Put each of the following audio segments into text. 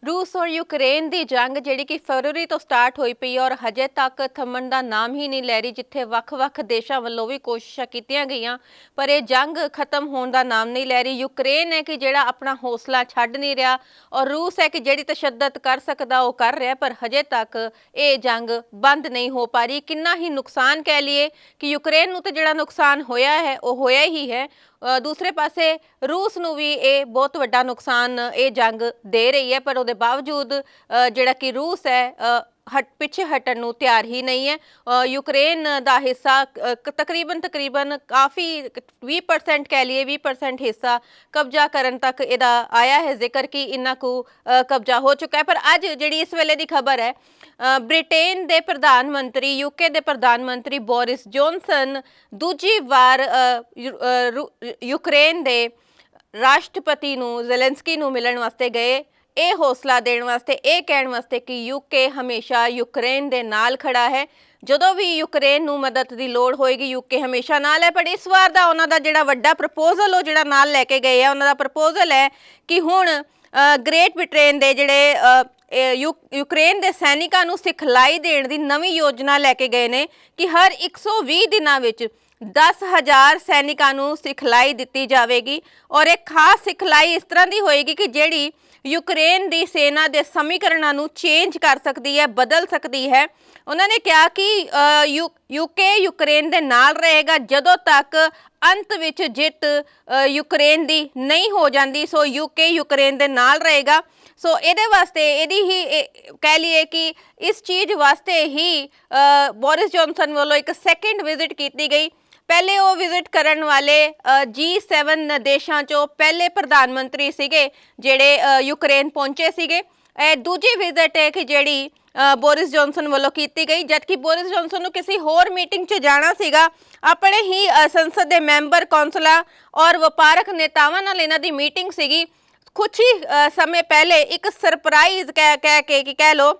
रूस और यूक्रेन की जंग जिहड़ी कि फरवरी तो स्टार्ट होई पई और हजे तक थमन का नाम ही नहीं लै रही, जिथे वख-वख देशों वालों भी कोशिशां कीतियां गईयां पर यह जंग खत्म होने का नाम नहीं लै रही। यूक्रेन है कि जिहड़ा अपना हौसला छड्ड नहीं रहा और रूस है कि जिहड़ी तशद्दद कर सकदा वो कर रहा, पर हजे तक ये जंग बंद नहीं हो पा रही। कितना ही नुकसान कह लीए कि यूक्रेन नूं तो जिहड़ा नुकसान होया है वो होया ही है, दूसरे पासे रूस नूं भी ये बहुत वड्डा नुकसान ये जंग दे रही है, पर उसके बावजूद जिहड़ा कि रूस है पिछे हटन नूं तैयार ही नहीं है। यूक्रेन का हिस्सा तकरीबन काफ़ी 20% कह लीए 20% हिस्सा कब्जा करन तक इहदा आया है जिक्र कि इन्ना कु कब्जा हो चुका है। पर अज जिहड़ी इस वेले की खबर है, ब्रिटेन के प्रधानमंत्री यूके के प्रधानमंत्री बोरिस जॉनसन दूजी वार यूक्रेन के राष्ट्रपति नूं ज़ेलेंस्की नूं मिलण वास्ते गए, ये हौसला देण वास्ते, ये कहण वास्ते कि यूके हमेशा यूक्रेन दे नाल खड़ा है। जदों भी यूक्रेन नूं मदद की लोड़ होएगी यूके हमेशा नाल है। पर इस बार दा उन्हां दा जिहड़ा वड्डा प्रपोजल वो जिहड़ा नाल लैके गए है, उन्हां दा प्रपोजल है कि हुण ग्रेट ब्रिटेन दे जिहड़े यूक्रेन के सैनिकां नूं सिखलाई देण दी नवीं योजना लैके गए ने कि हर 120 दिनां विच 10,000 सैनिकां नूं सिखलाई दित्ती जाएगी और एक खास सिखलाई इस तरह की होएगी कि जिहड़ी यूक्रेन की सेना के समीकरणों नूं चेंज कर सकती है, बदल सकती है। उन्होंने कहा कि यूके यूक्रेन के नाल रहेगा जदों तक अंत विच जित यूक्रेन की नहीं हो जाती। सो यूके यूक्रेन के नाल रहेगा। सो ये वास्ते यदि ही कह लीए कि इस चीज़ वास्ते ही बोरिस जॉनसन वालों एक सैकेंड विजिट की गई। पहले वो विजिट करन वाले G7 देशों चों पहले प्रधानमंत्री सीगे जिहड़े यूक्रेन पहुंचे सीगे। दूजी विजिट है कि जिहड़ी बोरिस जॉनसन वालों की गई, जबकि बोरिस जॉनसन नूं किसी होर मीटिंग च जाना सीगा। अपने ही संसद के मैंबर कौंसलां और वपारक नेतावां नाल इन्हां दी मीटिंग सीगी। कुछ ही समय पहले एक सरप्राइज कह लो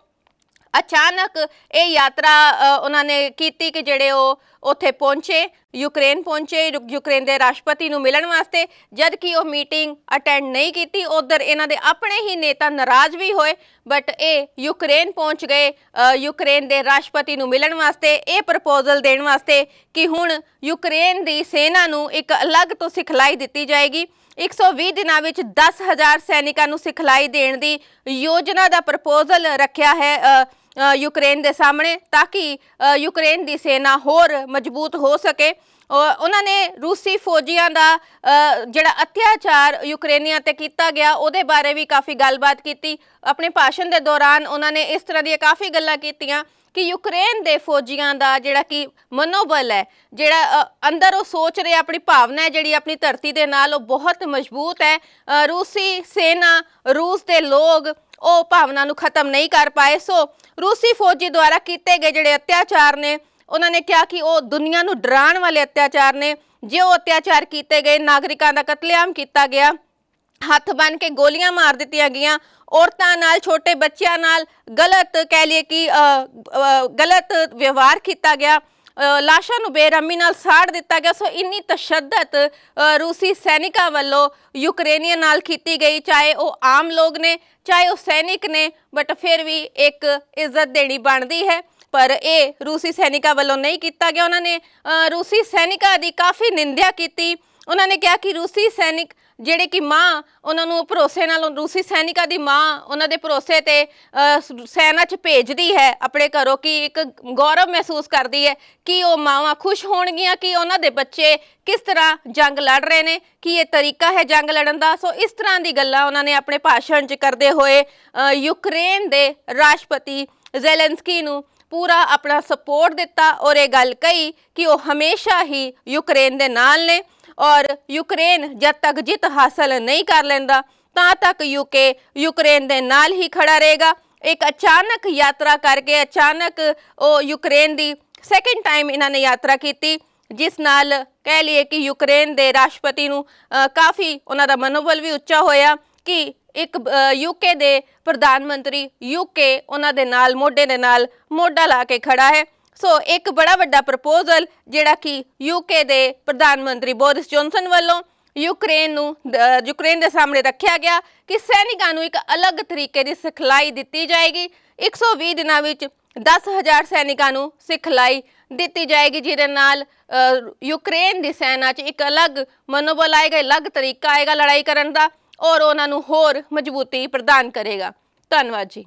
अचानक ये यात्रा उन्होंने की कि जिहड़े उत्थे पहुंचे, यूक्रेन पहुंचे यूक्रेन के राष्ट्रपति नूं मिलण वास्ते, जबकि वो मीटिंग अटेंड नहीं की। उधर इन्हां दे अपने ही नेता नाराज भी होए, बट ये यूक्रेन पहुंच गए यूक्रेन के राष्ट्रपति नूं मिलण वास्ते, ये प्रपोजल देण वास्ते कि हुण यूक्रेन की सेना नूं एक अलग तो सिखलाई दित्ती जाएगी। 120 दिनां विच 10,000 सैनिकां नूं सिखलाई देण दी योजना का प्रपोजल रखा है यूक्रेन के सामने, ताकि यूक्रेन की सेना होर मजबूत हो सके। उन्होंने रूसी फौजियों का जिहड़ा अत्याचार यूक्रेनियां ते कीता गया उहदे बारे भी काफ़ी गलबात की। अपने भाषण के दौरान उन्होंने इस तरह दी काफ़ी गल्लां कीतियां कि यूक्रेन के फौजियों का जिहड़ा कि मनोबल है, जिहड़ा अंदर वो सोच रहे अपनी भावना है जिहड़ी अपनी धरती के नाल वो बहुत मजबूत है। रूसी सेना रूस के लोग वो भावना नूं खत्म नहीं कर पाए। सो रूसी फौजी द्वारा किए गए जिहड़े अत्याचार ने, उन्होंने कहा कि वो दुनिया नूं डराण वाले अत्याचार ने। जो अत्याचार किए गए, नागरिकों का कतलेआम किया गया, हथ बन के गोलियां मार दित्तियां गईयां, औरतां नाल छोटे बच्चों नाल गलत कह लीए कि गलत व्यवहार किया गया, लाशां नूं बेरहमी नाल साड़ दिता गया। सो इन्नी तशद्दद रूसी सैनिकां वालों यूक्रेनियन नाल की गई, चाहे वो आम लोग ने चाहे वो सैनिक ने, बट फिर भी एक इज्जत देनी बनती है। पर ये रूसी सैनिकां वालों नहीं किया गया। उन्होंने रूसी सैनिकां दी काफ़ी निंदा की। उन्होंने कहा कि रूसी सैनिक जिहड़े कि माँ उन्होंने भरोसे नाल रूसी सैनिकां दी माँ उन्होंने भरोसे ते सेना च भेजदी है अपने घरों, कि एक गौरव महसूस करती है कि वो मावां खुश होणगियां कि उन्हां दे बच्चे किस तरह जंग लड़ रहे हैं, कि ये तरीका है जंग लड़न का। सो इस तरह की गल्लां उन्होंने अपने भाषण च करते हुए यूक्रेन के राष्ट्रपति ज़ेलेंस्की नूं पूरा अपना सपोर्ट दिता और ये गल कही कि वो हमेशा ही यूक्रेन के नाल ने और यूक्रेन जब तक जित हासिल नहीं कर लेंदा ता तक यूके यूक्रेन के नाल ही खड़ा रहेगा। एक अचानक यात्रा करके अचानक वो यूक्रेन की सैकेंड टाइम इन्होंने यात्रा की, जिस नाल कह लिए कि यूक्रेन के राष्ट्रपति नूं काफ़ी उन्हां दा मनोबल भी उच्चा होया कि एक यूके के प्रधानमंत्री यूके उन्हां दे नाल मोढे दे नाल मोढा ला के खड़ा है। सो एक बड़ा वड्डा प्रपोजल जिहड़ा कि यूके के प्रधानमंत्री बोरिस जॉनसन वालों ਯੂਕਰੇਨ ਦੇ ਸਾਹਮਣੇ ਰੱਖਿਆ ਗਿਆ ਕਿ ਸੈਨਿਕਾਂ ਨੂੰ ਇੱਕ ਅਲੱਗ ਤਰੀਕੇ ਦੀ ਸਿਖਲਾਈ ਦਿੱਤੀ ਜਾਏਗੀ। 120 ਦਿਨਾਂ ਵਿੱਚ 10,000 ਸੈਨਿਕਾਂ ਨੂੰ ਸਿਖਲਾਈ ਦਿੱਤੀ ਜਾਏਗੀ, ਜਿਹਦੇ ਨਾਲ ਯੂਕਰੇਨ ਦੀ ਸੈਨਾ 'ਚ ਇੱਕ ਅਲੱਗ ਮਨੋਬਲ ਆਏਗਾ, ਅਲੱਗ ਤਰੀਕਾ ਆਏਗਾ ਲੜਾਈ ਕਰਨ ਦਾ, ਔਰ ਉਹਨਾਂ ਨੂੰ ਹੋਰ ਮਜ਼ਬੂਤੀ ਪ੍ਰਦਾਨ ਕਰੇਗਾ। ਧੰਨਵਾਦ ਜੀ।